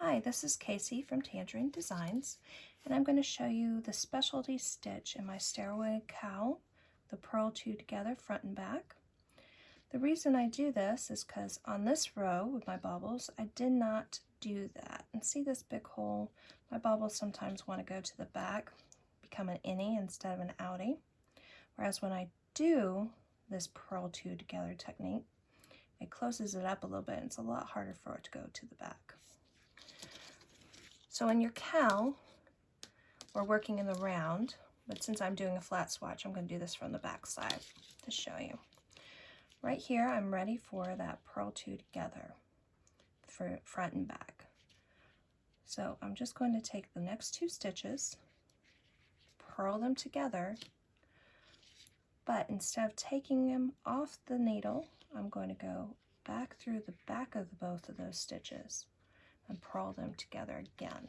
Hi, this is Casey from Tangerine Designs, and I'm going to show you the specialty stitch in my Stairway Cowl, the purl two together front and back. The reason I do this is because on this row with my bobbles, I did not do that. And see this big hole? My bobbles sometimes want to go to the back, become an innie instead of an outie. Whereas when I do this purl two together technique, it closes it up a little bit and it's a lot harder for it to go to the back. So in your cowl, we're working in the round, but since I'm doing a flat swatch, I'm going to do this from the back side to show you. Right here, I'm ready for that purl two together for front and back. So I'm just going to take the next two stitches, purl them together, but instead of taking them off the needle, I'm going to go back through the back of both of those stitches and purl them together again.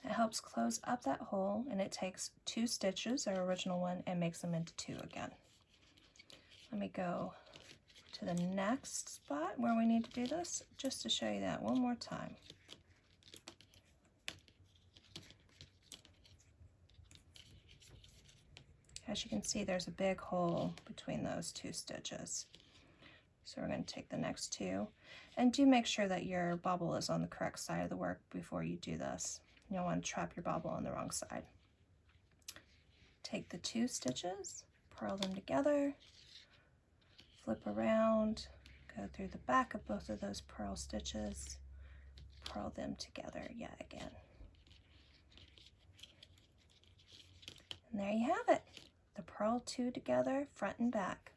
It helps close up that hole, and it takes two stitches, our original one, and makes them into two again. Let me go to the next spot where we need to do this, just to show you that one more time. As you can see, there's a big hole between those two stitches. So we're going to take the next two, and do make sure that your bobble is on the correct side of the work before you do this. You don't want to trap your bobble on the wrong side. Take the two stitches, purl them together, flip around, go through the back of both of those purl stitches, purl them together yet again. And there you have it, the purl two together front and back.